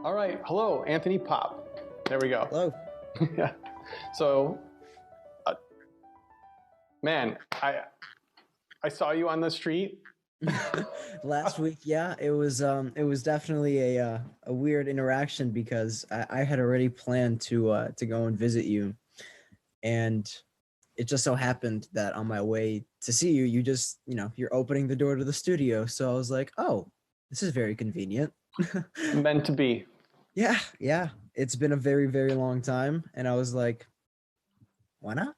All right. Hello, Anthony Pop. There we go. Hello. Yeah. So, uh, man, I saw you on the street. Last week, yeah, it was definitely a weird interaction because I had already planned to go and visit you, and it just so happened that on my way to see you, you just you're opening the door to the studio. So I was like, oh, this is very convenient. Meant to be. Yeah, yeah. It's been a very, very long time, and I was like, why not?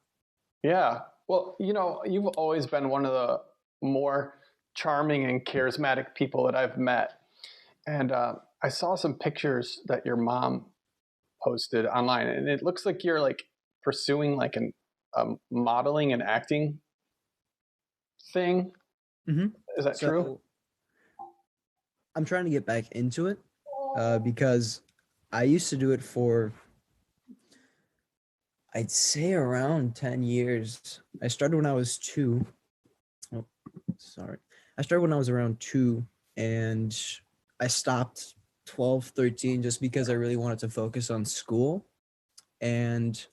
Yeah. Well, you've always been one of the more charming and charismatic people that I've met. And I saw some pictures that your mom posted online, and it looks like you're like pursuing like an modeling and acting thing. Mm-hmm. Is that true? So I'm trying to get back into it because I used to do it for, I'd say, around 10 years. I started when I was two. Oh, sorry. I started when I was around two, and I stopped 12, 13 just because I really wanted to focus on school. And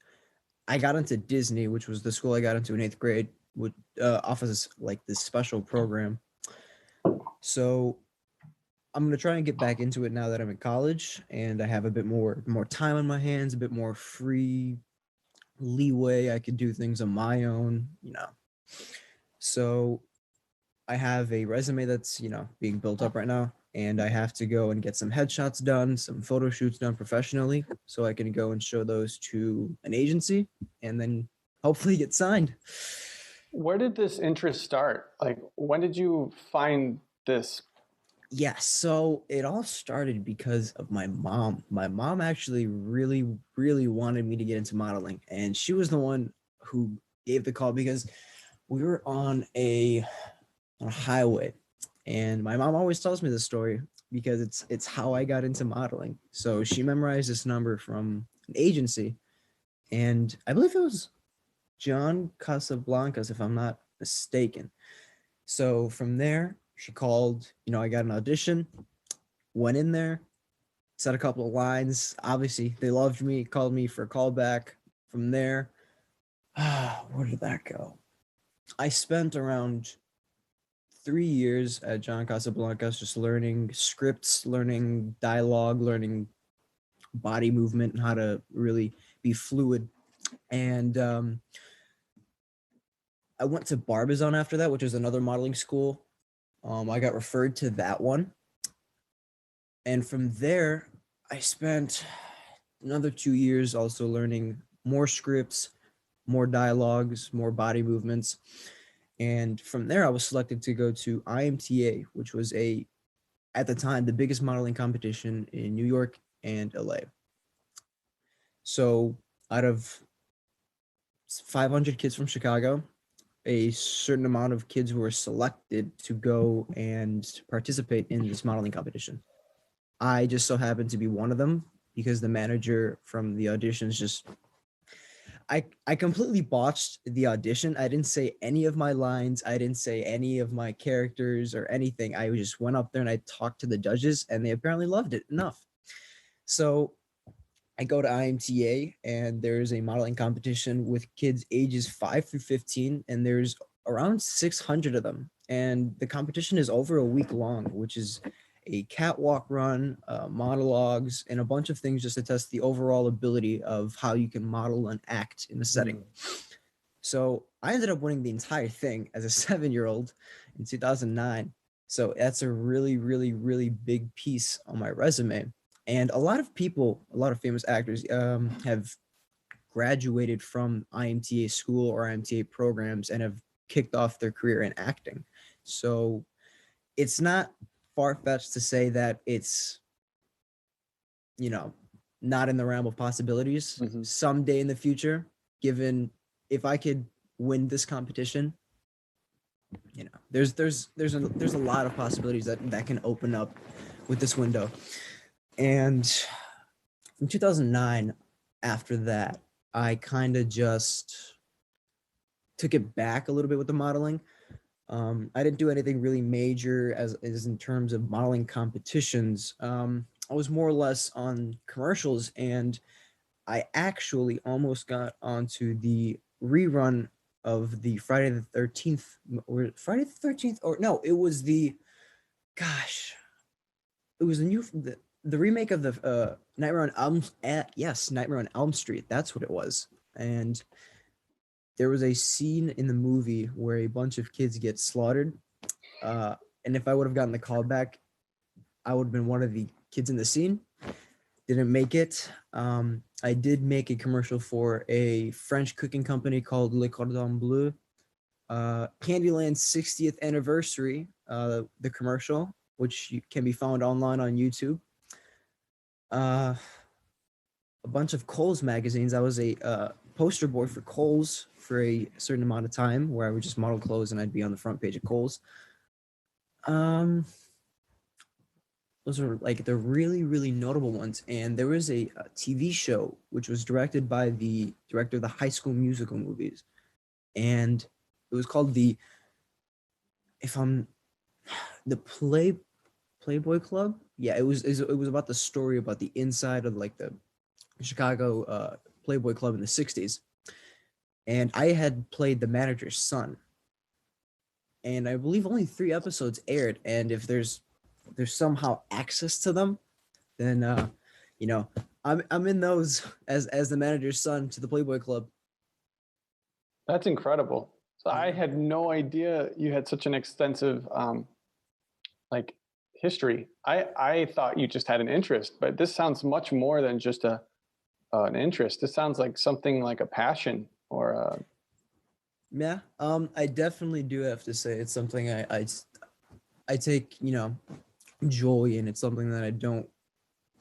I got into Disney, which was the school I got into in eighth grade, with offers like this special program. So I'm gonna try and get back into it now that I'm in college and I have a bit more time on my hands, a bit more free leeway. I could do things on my own. So I have a resume that's being built up right now, and I have to go and get some headshots done, some photo shoots done professionally, so I can go and show those to an agency, and then hopefully get signed. Where did this interest start? Like, when did you find this? Yeah, so it all started because of my mom. My mom actually really, really wanted me to get into modeling, and she was the one who gave the call because we were on a highway, and my mom always tells me this story because it's how I got into modeling. So she memorized this number from an agency, and I believe it was John Casablancas, if I'm not mistaken. So from there, she called. I got an audition, went in there, said a couple of lines. Obviously, they loved me, called me for a callback. From there, where did that go? I spent around 3 years at John Casablancas just learning scripts, learning dialogue, learning body movement, and how to really be fluid. And I went to Barbizon after that, which is another modeling school. I got referred to that one. And from there, I spent another 2 years also learning more scripts, more dialogues, more body movements. And from there, I was selected to go to IMTA, which was at the time, the biggest modeling competition in New York and LA. So out of 500 kids from Chicago, a certain amount of kids were selected to go and participate in this modeling competition. I just so happened to be one of them because the manager from the auditions just I completely botched the audition. I didn't say any of my lines. I didn't say any of my characters or anything. I just went up there and I talked to the judges, and they apparently loved it enough. So I go to IMTA, and there's a modeling competition with kids ages 5 through 15, and there's around 600 of them. And the competition is over a week long, which is a catwalk run, monologues, and a bunch of things just to test the overall ability of how you can model and act in a setting. So I ended up winning the entire thing as a 7-year-old in 2009. So that's a really, really, really big piece on my resume. And a lot of people, a lot of famous actors have graduated from IMTA school or IMTA programs and have kicked off their career in acting. So it's not far-fetched to say that it's, you know, not in the realm of possibilities. Mm-hmm. Someday in the future, given if I could win this competition, there's a lot of possibilities that can open up with this window. And from 2009, after that, I kind of just took it back a little bit with the modeling. I didn't do anything really major as in terms of modeling competitions. I was more or less on commercials, and I actually almost got onto the rerun of the Friday the 13th, or Friday the 13th, or no, it was the, gosh, it was the remake of the Nightmare on Elm, yes, Nightmare on Elm Street. That's what it was. And there was a scene in the movie where a bunch of kids get slaughtered. Uh, and if I would have gotten the call back, I would have been one of the kids in the scene. Didn't make it. I did make a commercial for a French cooking company called Le Cordon Bleu. Candyland's 60th anniversary, the commercial, which can be found online on YouTube. A bunch of Kohl's magazines. I was a poster boy for Kohl's for a certain amount of time, where I would just model clothes and I'd be on the front page of Kohl's. Those are like the really, really notable ones. And there was a TV show which was directed by the director of the High School Musical movies, and it was called if I'm the Playboy Club. Yeah, it was about the story about the inside of like the Chicago Playboy Club in the 60s. And I had played the manager's son. And I believe only 3 episodes aired. And if there's somehow access to them, then I'm in those as the manager's son to the Playboy Club. That's incredible. So I Yeah. had no idea you had such an extensive like history. I thought you just had an interest, but this sounds much more than just an interest. This sounds like something like a passion or a, Yeah. I definitely do have to say it's something I take, joy in. It's something that I don't,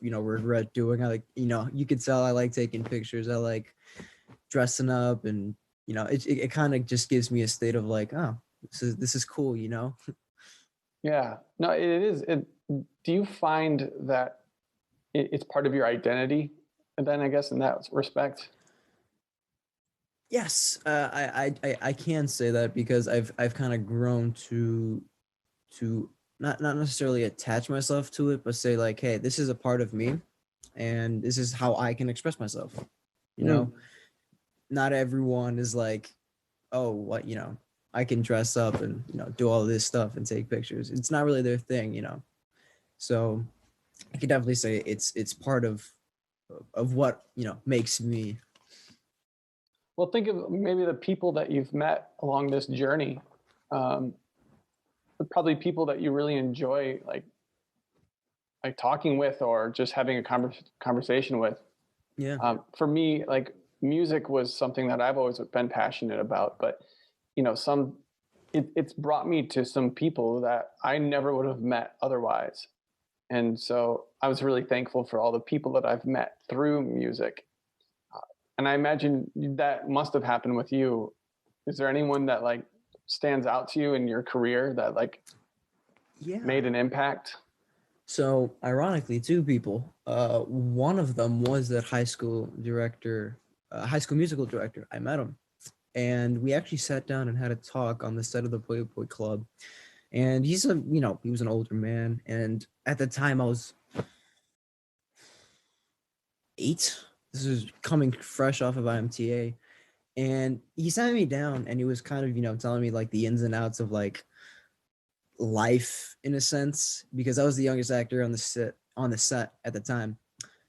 regret doing. I like, you could tell I like taking pictures. I like dressing up, and it kind of just gives me a state of like, oh, this is cool. yeah. No, it is. Do you find that it's part of your identity? And then I guess in that respect, Yes, I can say that because I've kind of grown to not necessarily attach myself to it, but say like, hey, this is a part of me, and this is how I can express myself. You mm, know, not everyone is like, oh, what, I can dress up and do all this stuff and take pictures. It's not really their thing. So I could definitely say it's part of what makes me. well, think of maybe the people that you've met along this journey. Um, Probably people that you really enjoy, like talking with or just having a conversation with. Yeah. For me, like music was something that I've always been passionate about, but it's brought me to some people that I never would have met otherwise. And so I was really thankful for all the people that I've met through music. And I imagine that must have happened with you. Is there anyone that like stands out to you in your career that like Yeah. made an impact? So ironically, 2 people. One of them was that high school musical director. I met him, and we actually sat down and had a talk on the set of the Playboy Club. And he was an older man, and at the time I was 8. This is coming fresh off of IMTA, and he sat me down, and he was kind of telling me like the ins and outs of like life in a sense, because I was the youngest actor on the set at the time.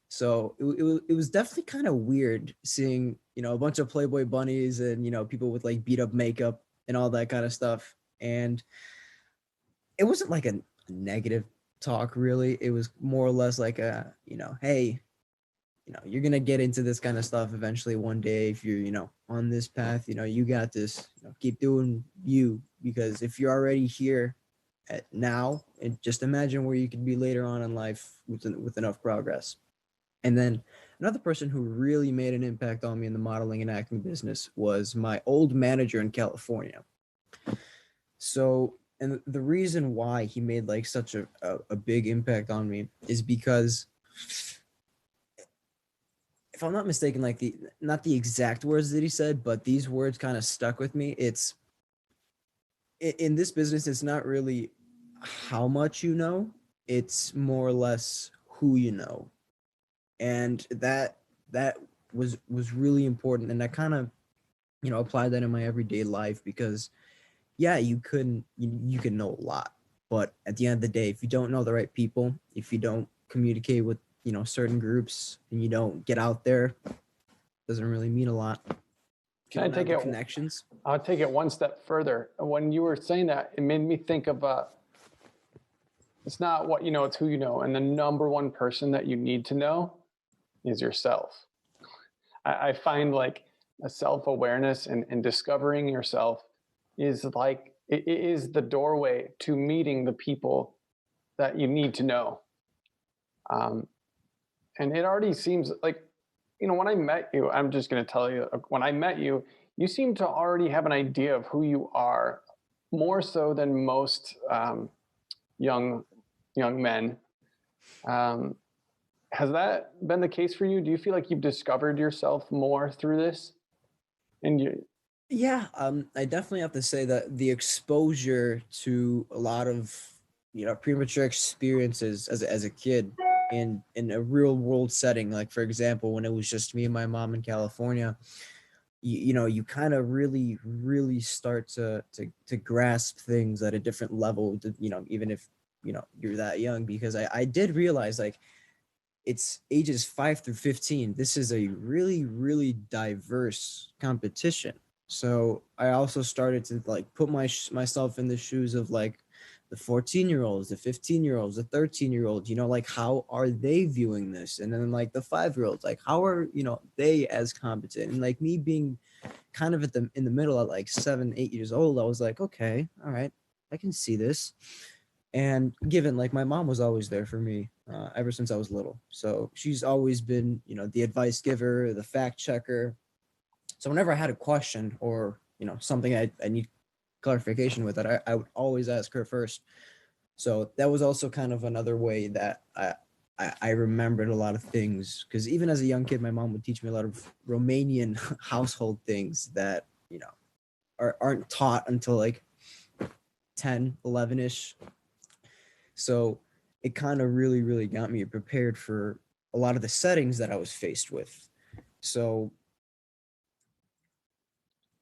So it was definitely kind of weird seeing a bunch of Playboy bunnies and people with like beat up makeup and all that kind of stuff. And it wasn't like a negative talk really. It was more or less like a hey, you're gonna get into this kind of stuff eventually one day if you're on this path. You got this. Keep doing you, because if you're already here at now, and just imagine where you could be later on in life with enough progress. And then another person who really made an impact on me in the modeling and acting business was my old manager in California. So, and the reason why he made like such a big impact on me is because, if I'm not mistaken, like not the exact words that he said, but these words kind of stuck with me. It's in this business, it's not really how much it's more or less who you know. And that was really important, and I kind of, applied that in my everyday life, because yeah, you can know a lot, but at the end of the day, if you don't know the right people, if you don't communicate with, certain groups, and you don't get out there, doesn't really mean a lot. If you Can I don't have take the it? connections. I'll take it one step further. When you were saying that, it made me think of it's not what you know, it's who you know. And the number one person that you need to know is yourself. I find like a self awareness and discovering yourself is like, it is the doorway to meeting the people that you need to know. Um, and it already seems like, when I met you, I'm just going to tell you, when I met you, you seem to already have an idea of who you are, more so than most young men. Um, has that been the case for you? Do you feel like you've discovered yourself more through this? And you, Yeah, I definitely have to say that the exposure to a lot of, premature experiences as a kid in a real world setting, like for example, when it was just me and my mom in California, you kind of really start to grasp things at a different level, even if you're that young, because I did realize, like, it's ages 5 through 15. This is a really diverse competition. So I also started to like put myself in the shoes of like the 14-year-olds, the 15-year-olds, the 13-year-olds, like how are they viewing this? And then like the 5-year-olds, like how are, they as competent? And like me being kind of in the middle at like 7, 8 years old, I was like, okay, all right, I can see this. And given like my mom was always there for me ever since I was little, so she's always been, the advice giver, the fact checker. So whenever I had a question or something I need clarification with, that I would always ask her first. So that was also kind of another way that I remembered a lot of things, because even as a young kid, my mom would teach me a lot of Romanian household things that aren't taught until like 10, 11ish. So it kind of really got me prepared for a lot of the settings that I was faced with. So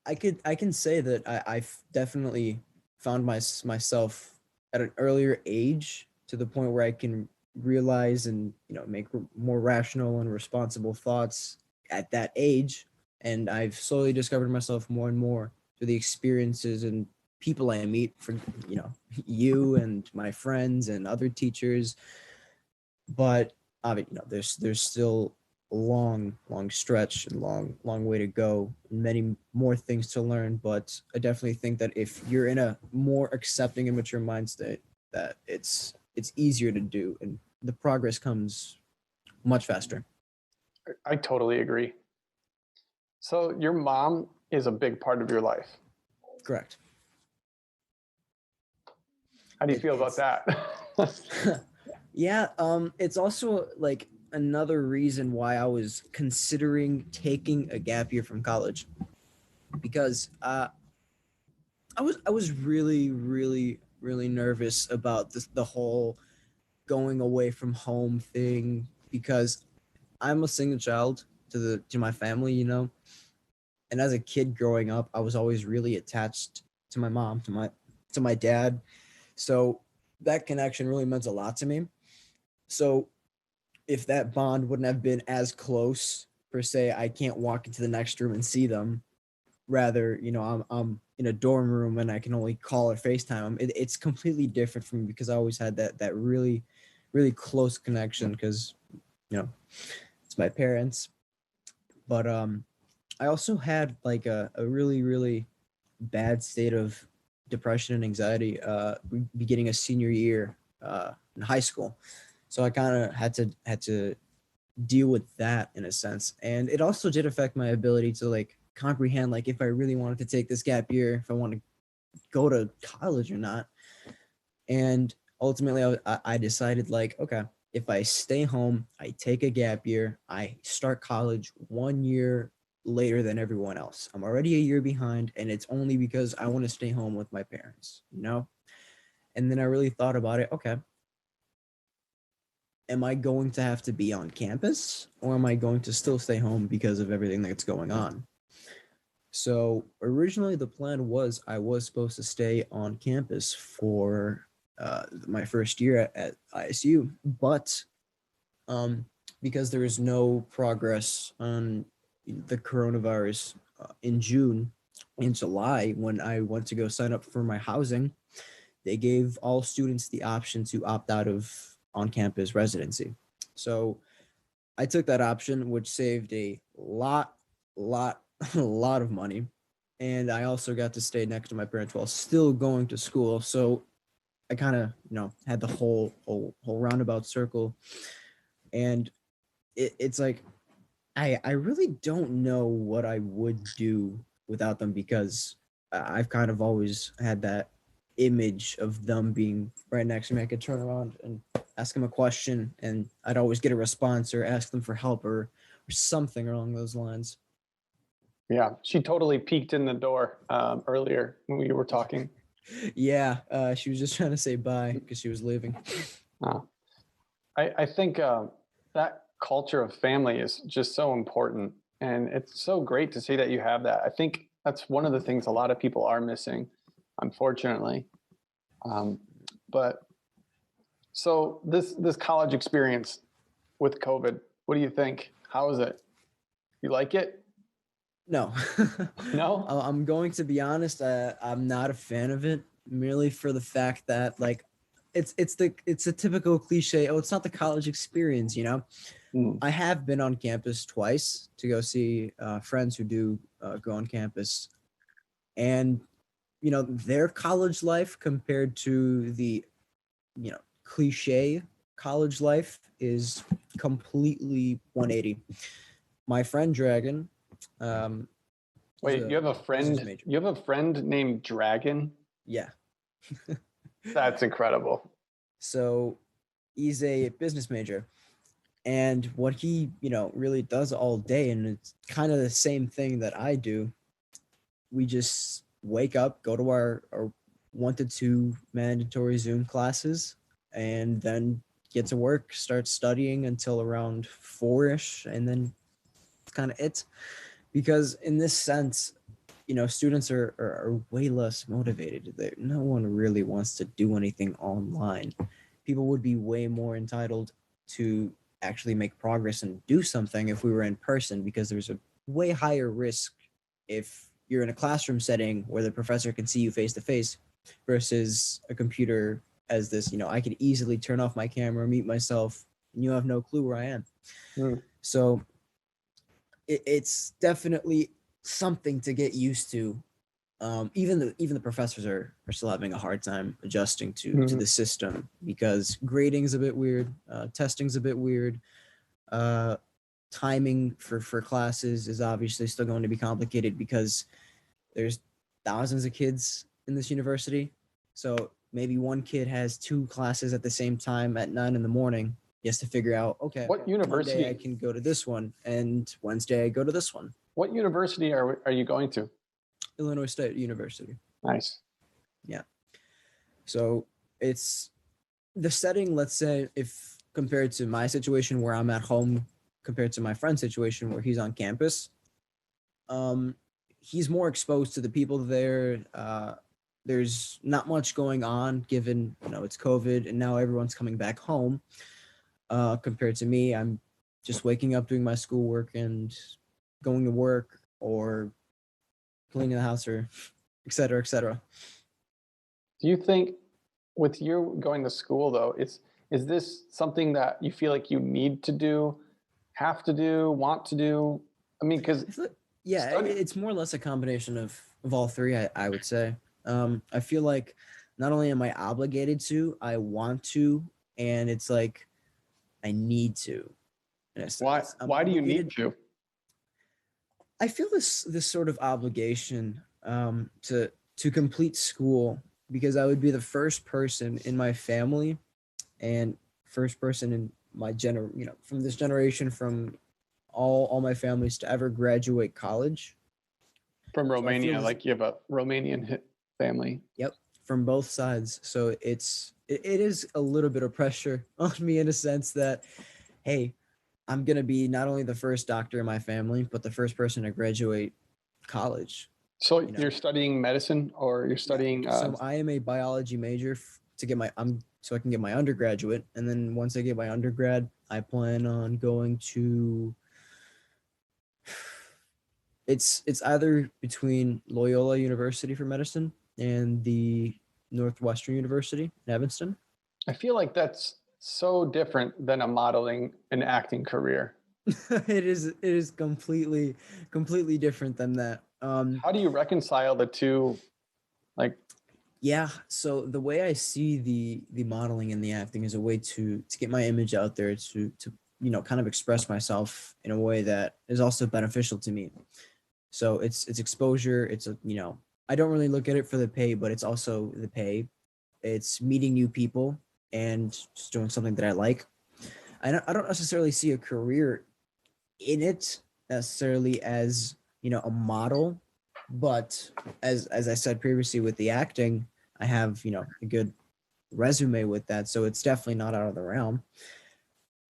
I can say that I've definitely found myself at an earlier age, to the point where I can realize and make more rational and responsible thoughts at that age. And I've slowly discovered myself more and more through the experiences and people I meet, for you and my friends and other teachers. But there's still a long stretch and long way to go, and many more things to learn. But I definitely think that if you're in a more accepting and mature mind state, that it's easier to do, and the progress comes much faster. I totally agree. So your mom is a big part of your life. Correct. How do you feel about It's that? yeah, it's also like another reason why I was considering taking a gap year from college, because I was really nervous about the whole going away from home thing, because I'm a single child to my family, and as a kid growing up, I was always really attached to my mom, to my dad. So that connection really meant a lot to me. So if that bond wouldn't have been as close, per se, I can't walk into the next room and see them. Rather, I'm in a dorm room and I can only call or FaceTime them. It's completely different from me, because I always had that really close connection, because it's my parents. But I also had like a really bad state of depression and anxiety beginning a senior year in high school. So I kind of had to deal with that in a sense, and it also did affect my ability to like comprehend, like, if I really wanted to take this gap year, if I want to go to college or not. And ultimately I decided, like, okay, if I stay home, I take a gap year, I start college 1 year later than everyone else. I'm already a year behind, and it's only because I want to stay home with my parents. And then I really thought about it. Okay, am I going to have to be on campus or am I going to still stay home because of everything that's going on? So originally the plan was I was supposed to stay on campus for my first year at ISU, but um, because there is no progress on the coronavirus in June and July, when I went to go sign up for my housing, they gave all students the option to opt out of on-campus residency. So I took that option, which saved a lot, a lot of money. And I also got to stay next to my parents while still going to school. So I kind of, had the whole roundabout circle. And it's like I really don't know what I would do without them because I've kind of always had that image of them being right next to me. I could turn around and ask them a question and I'd always get a response or ask them for help or something along those lines. Yeah, she totally peeked in the door earlier when we were talking. Yeah, she was just trying to say bye because she was leaving. I think that culture of family is just so important. And it's so great to see that you have that. I think that's one of the things a lot of people are missing, unfortunately. Um, but so this college experience with COVID, what do you think? How is it? You like it? No, No? I'm going to be honest. I'm not a fan of it merely for the fact that like it's a typical cliche. Oh, it's not the college experience, Mm. I have been on campus twice to go see friends who do go on campus, and their college life compared to the cliche college life is completely 180. My friend Dragon, um, he's Wait, you a have a business friend? major. You have a friend named Dragon? Yeah. That's incredible. So he's a business major. And what he, really does all day, and it's kind of the same thing that I do. We just wake up, go to our 1 to 2 mandatory Zoom classes, and then get to work, start studying until around 4ish, and then kind of it. Because in this sense, students are way less motivated. No one really wants to do anything online. People would be way more entitled to actually make progress and do something if we were in person because there's a way higher risk if you're in a classroom setting where the professor can see you face to face versus a computer as this, I could easily turn off my camera, mute myself, and you have no clue where I am. Mm. So it's definitely something to get used to. Even the professors are still having a hard time adjusting to the system because grading's a bit weird, testing's a bit weird, timing for classes is obviously still going to be complicated because there's thousands of kids in this university. So maybe one kid has 2 classes at the same time at 9 in the morning. He has to figure out, okay, What Monday I university? can go to this one, and Wednesday I go to this one. What university are you going to? Illinois State University. Nice. Yeah. So it's the setting, let's say, if compared to my situation where I'm at home compared to my friend's situation where he's on campus, he's more exposed to the people there. There's not much going on given, it's COVID and now everyone's coming back home. Compared to me, I'm just waking up, doing my schoolwork and going to work or cleaning the house or et cetera, et cetera. Do you think with you going to school though, is this something that you feel like you need to do, have to do, want to do? I mean, because Yeah, study. it's more or less a combination of all three, I would say. I feel like not only am I obligated to, I want to, and it's like I need to. In a Why sense. I'm why do you need obligated. to? I feel this sort of obligation to complete school because I would be the first person in my family and first person in my from this generation from all my families to ever graduate college. From So I feel Romania, this. like you have a Romanian family. Yep, from both sides. So it's it is a little bit of pressure on me in a sense that, hey, I'm gonna be not only the first doctor in my family, but the first person to graduate college. So You know, you're studying medicine, or you're yeah. studying? So I am a biology major to get my so I can get my undergraduate, and then once I get my undergrad, I plan on going to. It's either between Loyola University for medicine and the Northwestern University in Evanston. I feel like that's so different than a modeling and acting career. It is completely different than that. How do you reconcile the two? Like, Yeah, so the way I see the modeling and the acting is a way to get my image out there, to kind of express myself in a way that is also beneficial to me. So it's exposure. It's a I don't really look at it for the pay, but it's also the pay. It's meeting new people and just doing something that I like. I don't necessarily see a career in it necessarily as a model, but as I said previously with the acting, I have a good resume with that, so it's definitely not out of the realm.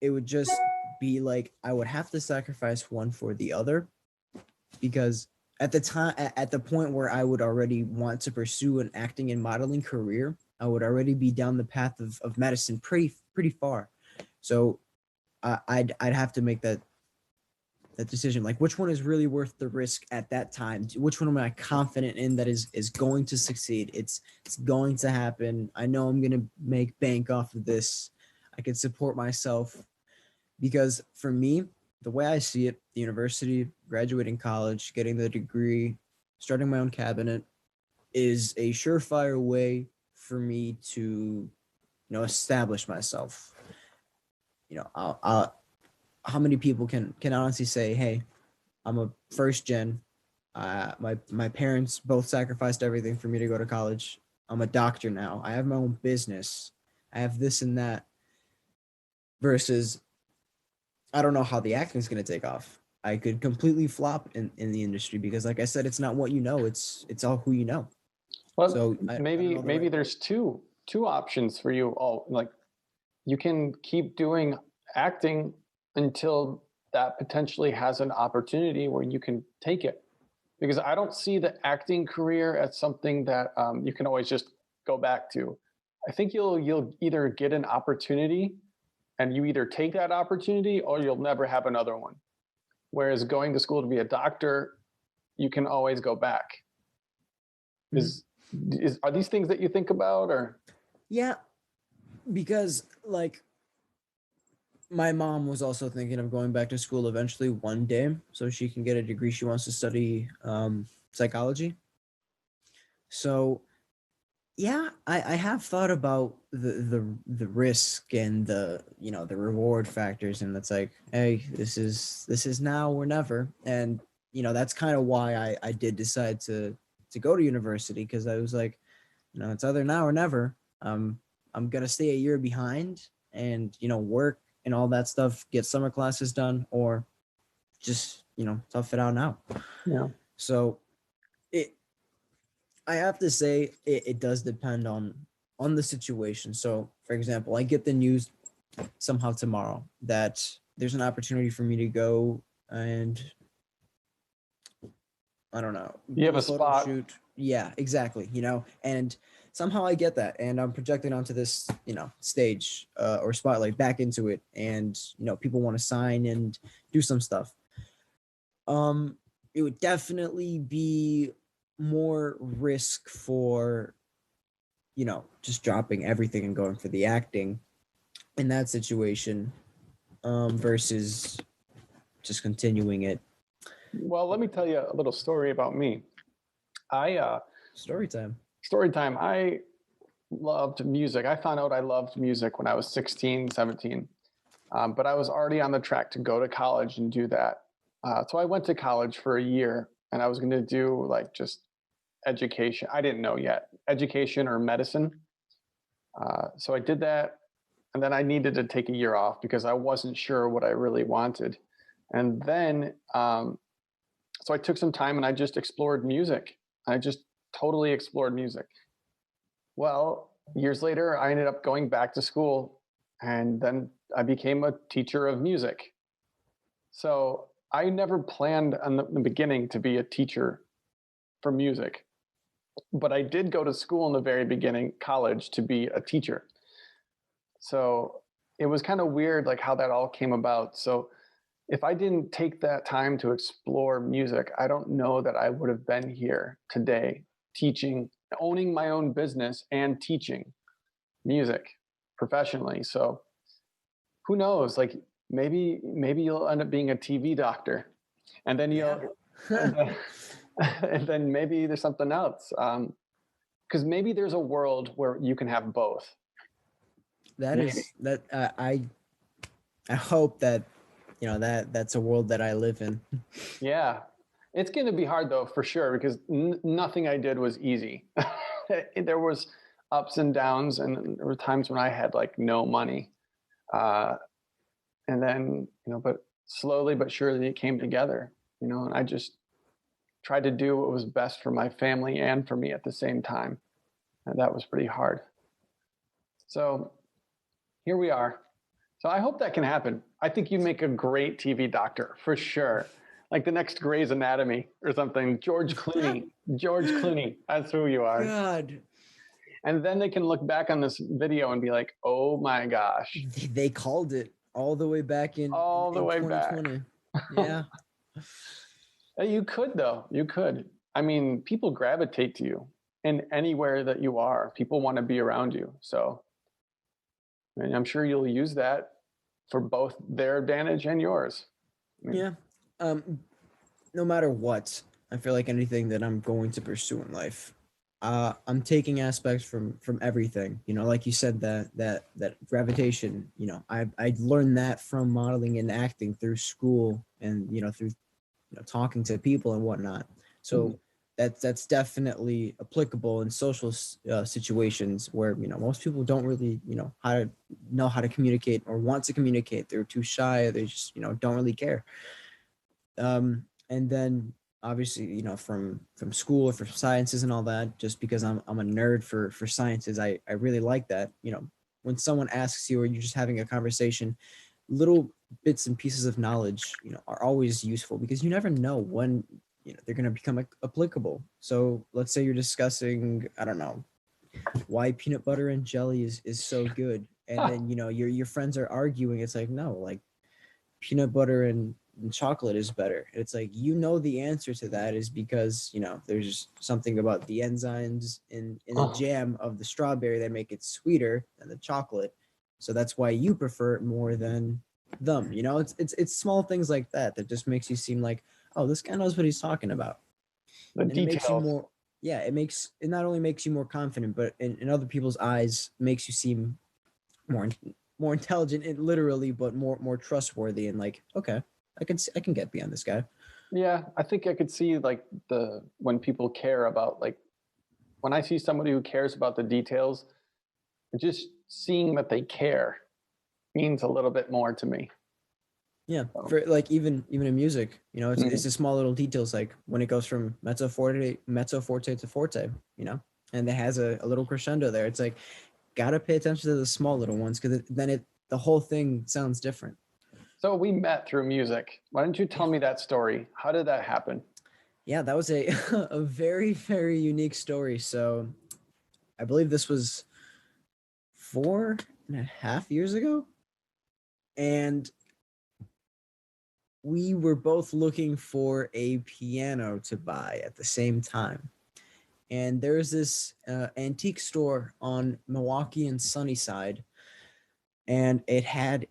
It would just be like I would have to sacrifice one for the other, because at the time, at the point where I would already want to pursue an acting and modeling career, I would already be down the path of medicine pretty far. So I'd have to make that decision, like which one is really worth the risk at that time, which one am I confident in that is going to succeed. It's going to happen. I know I'm going to make bank off of this. I can support myself, because for me, the way I see it, the university, graduating college, getting the degree, starting my own cabinet is a surefire way for me to establish myself. I'll How many people can honestly say, hey, I'm a first gen. My parents both sacrificed everything for me to go to college. I'm a doctor now. I have my own business. I have this and that. Versus, I don't know how the acting is going to take off. I could completely flop in the industry because, like I said, it's not what you know. It's all who you know. well, So I don't maybe know the right. there's two options for you. Oh, like you can keep doing acting until that potentially has an opportunity where you can take it. Because I don't see the acting career as something that you can always just go back to. I think you'll either get an opportunity and you either take that opportunity or you'll never have another one. Whereas going to school to be a doctor, you can always go back. Mhm. Is are these things that you think about, or? Yeah, because like my mom was also thinking of going back to school eventually one day so she can get a degree. She wants to study psychology. So yeah, I have thought about the risk and the reward factors, and it's like, hey, this is now or never. And that's kind of why I did decide to go to university, because I was like, it's either now or never. I'm gonna stay a year behind and work and all that stuff, get summer classes done, or just tough it out now. Yeah. So it I have to say it does depend on the situation. So for example, I get the news somehow tomorrow that there's an opportunity for me to go and, I don't know, You have do a a photo spot. shoot. Yeah, exactly. And somehow I get that, and I'm projected onto this, stage or spotlight back into it, and people want to sign and do some stuff. Um, it would definitely be more risk for just dropping everything and going for the acting in that situation, versus just continuing it. Well, let me tell you a little story about me. I Story time. Story time. I loved music. I found out I loved music when I was 16, 17. But I was already on the track to go to college and do that. So I went to college for a year, and I was going to do like just education. I didn't know yet, education or medicine. So I did that, and then I needed to take a year off because I wasn't sure what I really wanted. And then, so I took some time and I just explored music. I just totally explored music. Well, years later, I ended up going back to school, and then I became a teacher of music. So I never planned in the beginning to be a teacher for music, but I did go to school in the very beginning, college, to be a teacher. So it was kind of weird, like how that all came about. So if I didn't take that time to explore music, I don't know that I would have been here today teaching, owning my own business and teaching music professionally. So who knows? Like maybe you'll end up being a TV doctor, and then Yeah. you'll and then, and then maybe there's something else. Because maybe there's a world where you can have both. That Maybe. is that I hope that that's a world that I live in. Yeah. It's going to be hard though, for sure, because nothing I did was easy. There was ups and downs, and there were times when I had like no money. Uh, and then, but slowly but surely it came together, and I just tried to do what was best for my family and for me at the same time. And that was pretty hard. So here we are. So I hope that can happen. I think you make a great TV doctor for sure. Like the next Grey's Anatomy or something. George Clooney. George Clooney. That's who you are. God, And then they can look back on this video and be like, oh my gosh. they called it all the way back All the in way back. 2020. Yeah. You could, though. You could. I mean, people gravitate to you in anywhere that you are. People want to be around you. So and I'm sure you'll use that for both their advantage and yours. I mean, Yeah. No matter what, I feel like anything that I'm going to pursue in life, I'm taking aspects from everything. Like you said, that gravitation. I learned that from modeling and acting through school, and through talking to people and whatnot. So that's definitely applicable in social situations where most people don't really know how to communicate or want to communicate. They're too shy. Or they just don't really care. And then obviously from school or from sciences and all that, just because I'm a nerd for sciences, I really like that. When someone asks you or you're just having a conversation, little bits and pieces of knowledge are always useful, because you never know when they're going to become applicable. So let's say you're discussing, I don't know, why peanut butter and jelly is so good, and then your friends are arguing. It's like, no, like peanut butter and chocolate is better. It's like, the answer to that is because there's something about the enzymes in the jam of the strawberry that make it sweeter than the chocolate, so that's why you prefer it more than them. It's small things like that that just makes you seem like, oh, this guy knows what he's talking about. the And it makes you details. more, yeah, it not only makes you more confident, but in other people's eyes makes you seem more more intelligent, literally, but more trustworthy, and like, okay, I can get beyond this guy. Yeah, I think I could see like when people care about, like, when I see somebody who cares about the details, just seeing that they care means a little bit more to me. Yeah, So, for like even in music, it's mhm. the small little details, like when it goes from mezzo forte to forte, and it has a little crescendo there. It's like, gotta pay attention to the small little ones, because then the whole thing sounds different. So we met through music. Why don't you tell Yeah, me that story? How did that happen? yeah, that was a a very very unique story. So I believe this was 4.5 years ago, and we were both looking for a piano to buy at the same time. And there's this antique store on Milwaukee and Sunnyside, and it had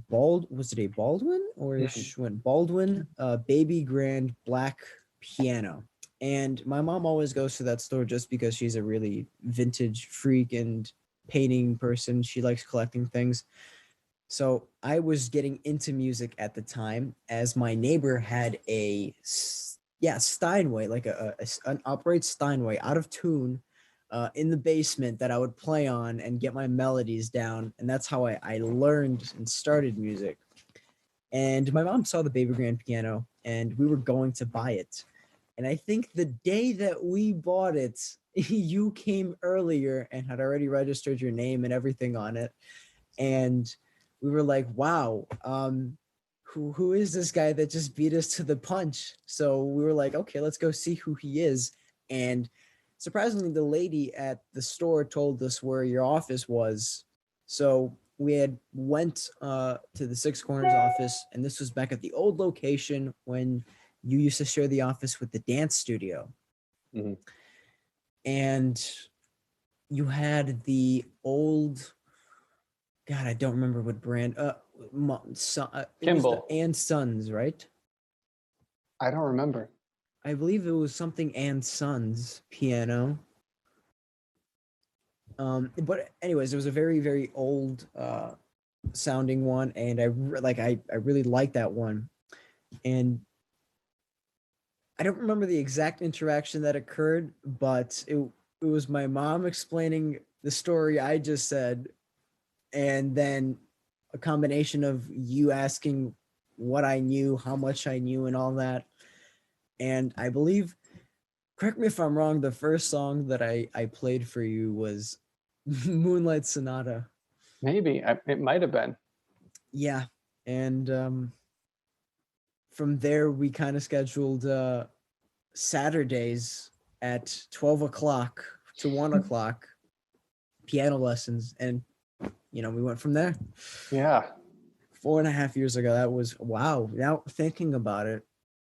was it a Baldwin or a Mhm. Schwinn? Baldwin baby grand black piano. And my mom always goes to that store just because she's a really vintage freak and painting person. She likes collecting things. So I was getting into music at the time, as my neighbor had Steinway, like an upright Steinway out of tune, in the basement, that I would play on and get my melodies down, and that's how I learned and started music. And my mom saw the baby grand piano, and we were going to buy it, And I think the day that we bought it, you came earlier and had already registered your name and everything on it. And we were like, wow, who is this guy that just beat us to the punch? So we were like, okay, let's go see who he is. And surprisingly, the lady at the store told us where your office was. So we had went to the Six Corners office, and this was back at the old location when you used to share the office with the dance studio. Mm-hmm. And you had the old, God, I don't remember what brand. It was the Kimball. And Sons, right? I don't remember. I believe it was something and Sons piano. But anyways, it was a very, very old sounding one, and I really liked that one. And I don't remember the exact interaction that occurred, but it was my mom explaining the story I just said, and then a combination of you asking what I knew, how much I knew, and all that. And I believe, correct me if I'm wrong, the first song that I played for you was Moonlight Sonata. Maybe it might have been. Yeah. And from there, we kind of scheduled Saturdays at 12 o'clock to 1 o'clock piano lessons. And, we went from there. Yeah. 4.5 years ago. That was, wow. Now thinking about it,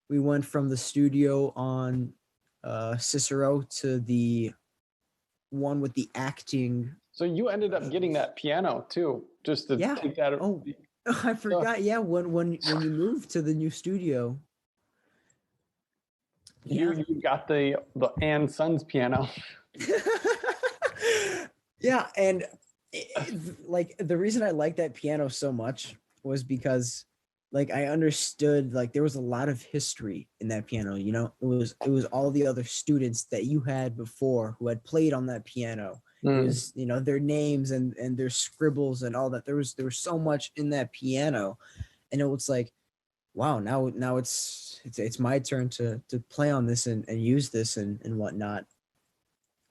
we went from the studio on Cicero to the one with the acting. So you ended up getting that piano too, just to take that. Oh, I forgot. Yeah, when you moved to the new studio. You got the and Sons piano. Yeah, and like the reason I liked that piano so much was because like I understood like there was a lot of history in that piano. It was all the other students that you had before who had played on that piano. It was their names and their scribbles and all that. There was so much in that piano, and it was like, wow, now it's my turn to play on this and use this and whatnot.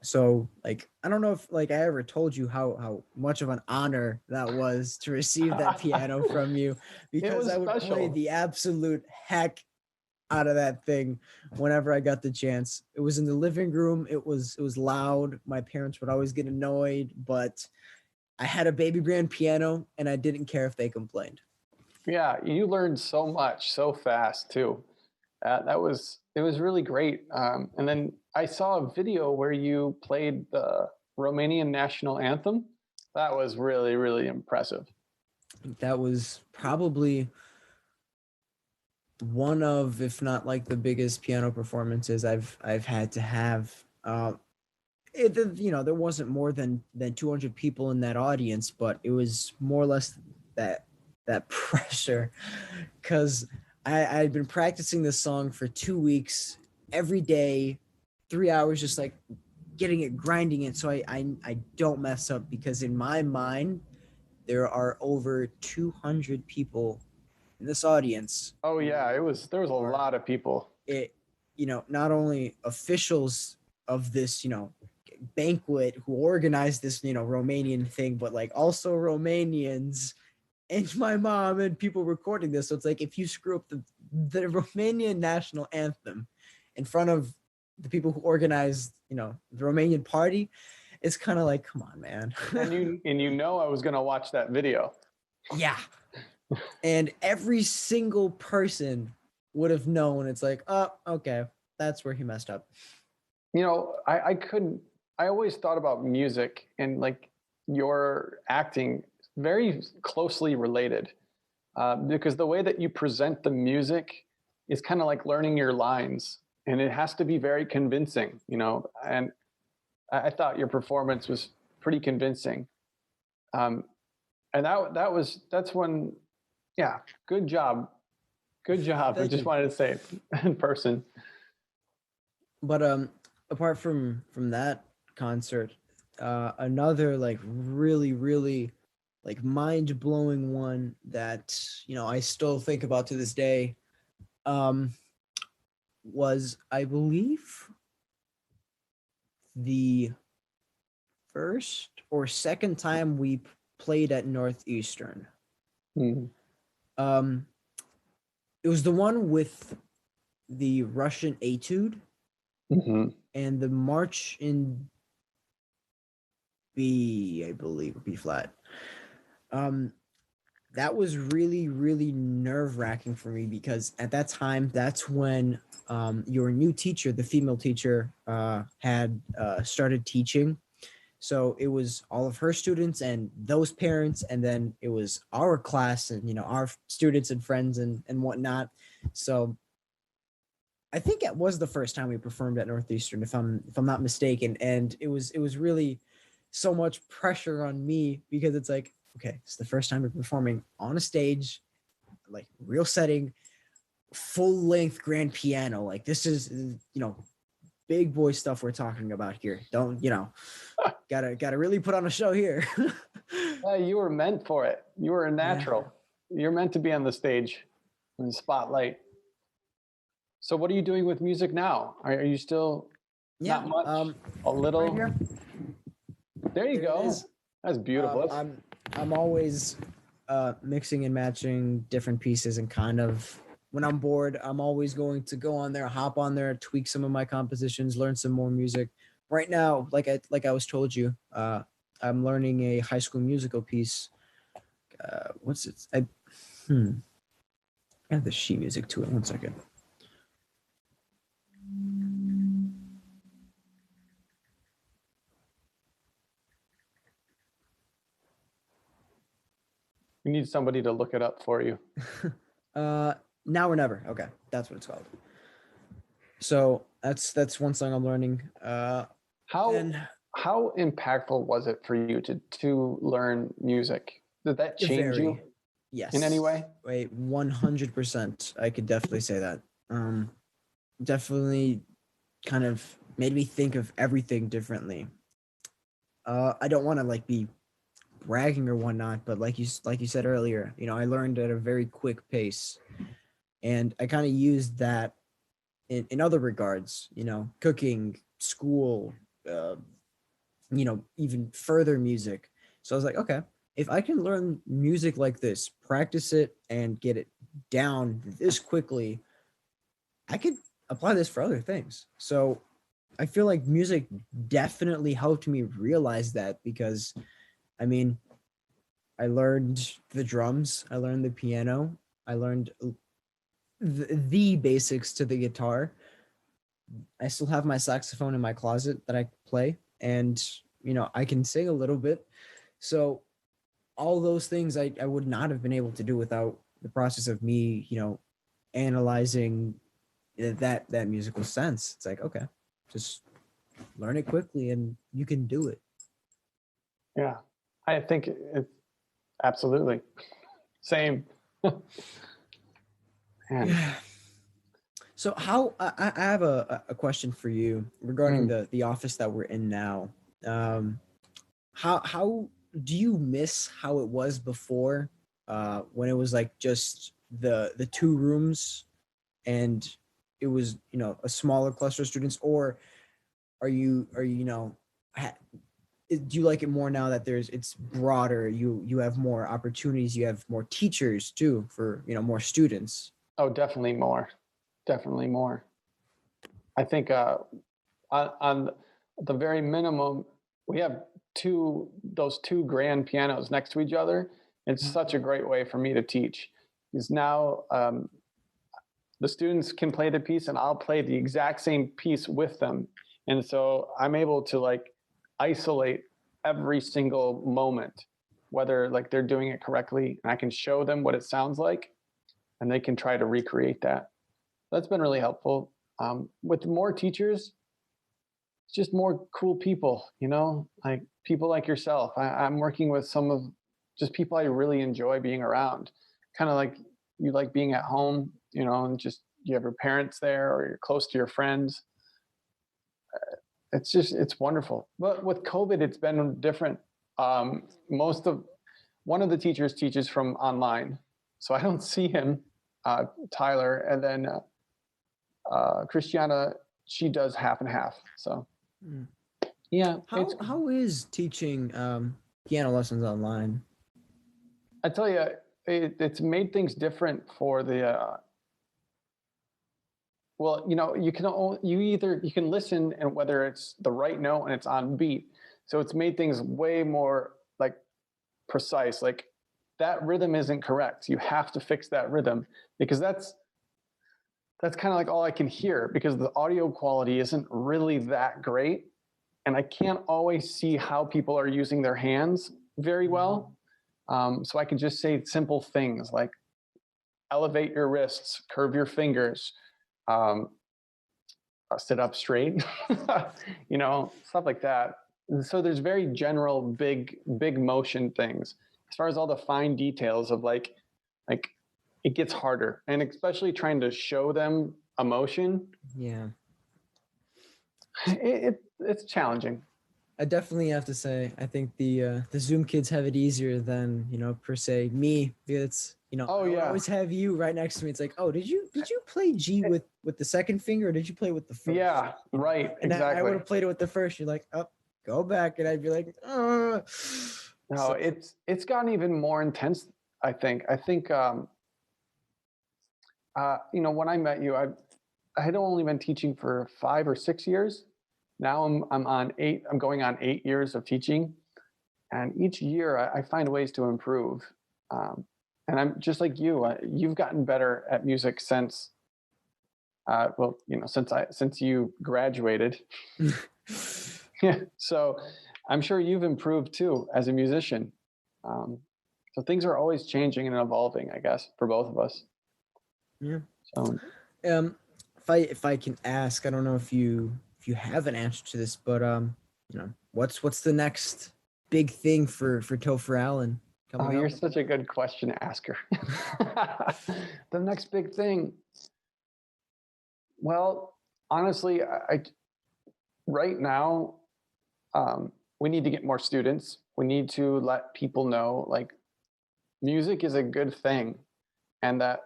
So like I don't know if like I ever told you how much of an honor that was to receive that piano from you, because I would play the absolute heck out of that thing whenever I got the chance. It was in the living room. It was loud. My parents would always get annoyed, but I had a baby grand piano and I didn't care if they complained. Yeah, you learned so much so fast too. It was really great. And then I saw a video where you played the Romanian national anthem. That was really, really impressive. That was probably one of, if not like the biggest piano performances I've had to have. There wasn't more than 200 people in that audience, but it was more or less that pressure, because I'd been practicing this song for 2 weeks every day, 3 hours, just like getting it, grinding it, so I don't mess up, because in my mind there are over 200 people in this audience. Oh yeah, there was a lot of people. It not only officials of this banquet who organized this Romanian thing, but like also Romanians and my mom and people recording this. So it's like if you screw up the Romanian national anthem in front of the people who organized the Romanian party, it's kind of like, come on, man. and I was gonna watch that video. Yeah. And every single person would have known. It's like, oh, okay, that's where he messed up. I always thought about music and like your acting very closely related, because the way that you present the music is kind of like learning your lines, and it has to be very convincing, and I thought your performance was pretty convincing. And that's when, yeah, good job. I just wanted to say it in person. But apart from that concert, another like really, really like mind-blowing one that I still think about to this day. was, I believe, the first or second time we played at Northeastern. Mm. Um, it was the one with the Russian etude Hmm. and the march in B, I believe, B flat. Um, that was really, really nerve wracking for me because at that time, that's when your new teacher, the female teacher, had started teaching. So it was all of her students and those parents, and then it was our class and our students and friends and whatnot. So I think it was the first time we performed at Northeastern, if I'm not mistaken, and it was really so much pressure on me because it's like, okay, it's the first time we're performing on a stage, like real setting, full length grand piano. Like this is big boy stuff we're talking about here. Don't gotta really put on a show here. Yeah, you were meant for it. You were a Yeah. natural. You're meant to be on the stage in the spotlight. So, what are you doing with music now? Are you still Yeah. not much? A Right little? here. There you There it go. is. That's beautiful. I'm always mixing and matching different pieces and kind of when I'm bored, I'm always going to go on there, hop on there, tweak some of my compositions, learn some more music. Right now, like I was told you, I'm learning a High School Musical piece. What's it? I have the sheet music to it. One second. You need somebody to look it up for you. uh, Now or Never. Okay, that's what it's called. So that's one song I'm learning. How Then how impactful was it for you to learn music? Did that change you very in any yes, way? wait, 100%. I could definitely say that. Um, Definitely kind of made me think of everything differently. I don't want to like be bragging or whatnot, but like you said earlier, I learned at a very quick pace, and I kind of used that in other regards. Cooking, school, uh, even further music. So I was like, okay, if I can learn music like this, practice it, and get it down this quickly, I could apply this for other things. So I feel like music definitely helped me realize that because I mean, I learned the drums, I learned the piano, I learned the basics to the guitar. I still have my saxophone in my closet that I play, and I can sing a little bit. So all those things I would not have been able to do without the process of me, analyzing that musical sense. It's like, okay, just learn it quickly and you can do it. Yeah, I think it absolutely same. Man, Yeah. So how I have a question for you regarding mm. the office that we're in now. Um, how do you miss how it was before, when it was like just the two rooms and it was a smaller cluster of students, or are you do you like it more now that it's broader, you have more opportunities, you have more teachers too for more students? Oh, definitely more. Definitely more. I think on the very minimum, we have those two grand pianos next to each other. It's such a great way for me to teach. Because now the students can play the piece, and I'll play the exact same piece with them, and so I'm able to like isolate every single moment, whether like they're doing it correctly, and I can show them what it sounds like, and they can try to recreate that. That's been really helpful. With more teachers, it's just more cool people, like people like yourself. I'm working with some of just people I really enjoy being around, kind of like you like being at home, and just you have your parents there or you're close to your friends. It's wonderful. But with COVID, it's been different. Most of One of the teachers teaches from online, so I don't see him, Tyler, and then Christiana, she does half and half. So Mm. yeah, How is teaching piano lessons online? I tell you, it's made things different for the. Well, you can you can listen, and whether it's the right note and it's on beat, so it's made things way more like precise. Like that rhythm isn't correct. You have to fix that rhythm because that's kind of like all I can hear because the audio quality isn't really that great, and I can't always see how people are using their hands very well. So I can just say simple things like elevate your wrists, curve your fingers, um, sit up straight, stuff like that. And so there's very general, big motion things. As far as all the fine details of like it gets harder, and especially trying to show them emotion. Yeah. It's challenging. I definitely have to say, I think the Zoom kids have it easier than per se me. It's Oh I would yeah, always have you right next to me. It's like, oh, did you play G with the second finger, or did you play with the first? yeah, right, And I would exactly. have played it with the first. You're like, oh, go back, and I'd be like, No, So, it's gotten even more intense. I think when I met you, I had only been teaching for 5 or 6 years. Now I'm on eight. I'm going on 8 years of teaching, and each year I find ways to improve. And I'm just like you. You've gotten better at music since, since you graduated. Yeah. So I'm sure you've improved too as a musician. Um, so things are always changing and evolving, I guess, for both of us. yeah. So Um, if I can ask, I don't know if you have an answer to this, but what's the next big thing for Topher Allan oh, coming you're up? such a good question asker. The next big thing. Well, honestly, right now we need to get more students. We need to let people know like music is a good thing, and that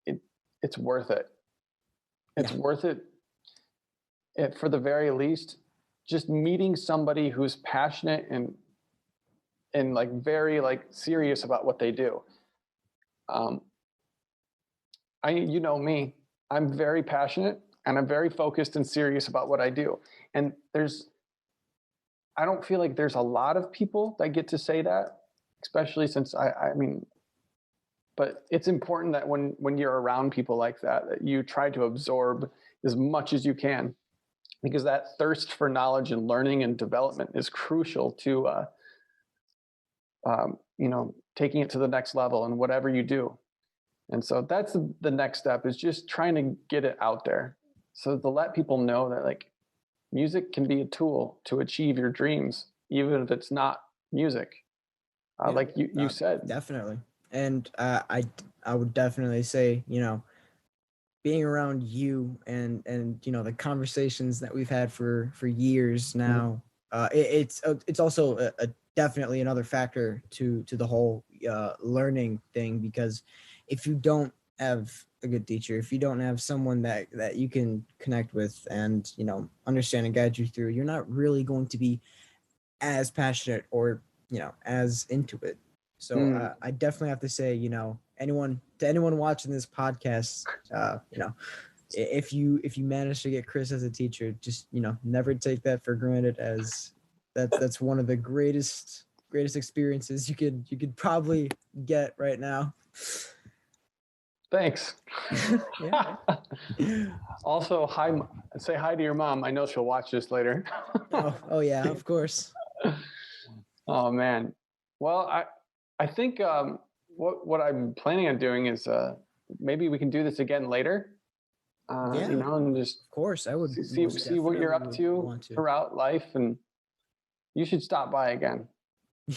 it it's worth it. It's Yeah. worth it, for the very least. Just meeting somebody who's passionate and like very like serious about what they do. Um, you know me, I'm very passionate and I'm very focused and serious about what I do. And I don't feel like there's a lot of people that get to say that, especially since I mean, but it's important that when you're around people like that you try to absorb as much as you can, because that thirst for knowledge and learning and development is crucial to, taking it to the next level in whatever you do. And so that's the next step, is just trying to get it out there, so to let people know that like music can be a tool to achieve your dreams, even if it's not music. Yeah, Like you said. definitely. And I would definitely say, being around you and the conversations that we've had for years now, it's also definitely another factor to the whole learning thing, because if you don't have a good teacher, if you don't have someone that you can connect with and understand and guide you through, you're not really going to be as passionate or as into it. So I definitely have to say, anyone watching this podcast, if you manage to get Chris as a teacher, just never take that for granted, as that's one of the greatest experiences you could probably get right now. Thanks. Yeah. Also, say hi to your mom. I know she'll watch this later. Oh yeah, of course. Oh man. Well, I think what I'm planning on doing is maybe we can do this again later. Yeah, And just of course. I would see what you're up to want to. throughout life, and you should stop by again.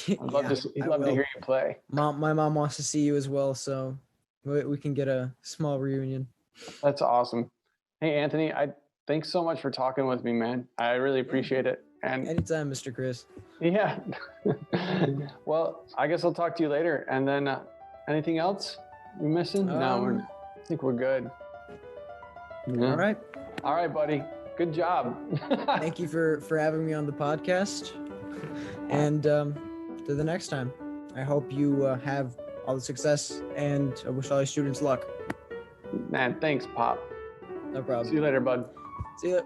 I'd love Yeah, to. I Love to will. hear you play. My mom wants to see you as well, so we can get a small reunion. That's awesome. Hey, Anthony, thanks so much for talking with me, man. I really appreciate it. And Anytime, Mr. Chris. yeah. Well, I guess I'll talk to you later. And then anything else we missing? No, I think we're good. All right. All right, buddy. Good job. Thank you for having me on the podcast. And to the next time, I hope you have all the success, and I wish all your students luck. Man, thanks, Pop. No problem. See you later, bud. See ya.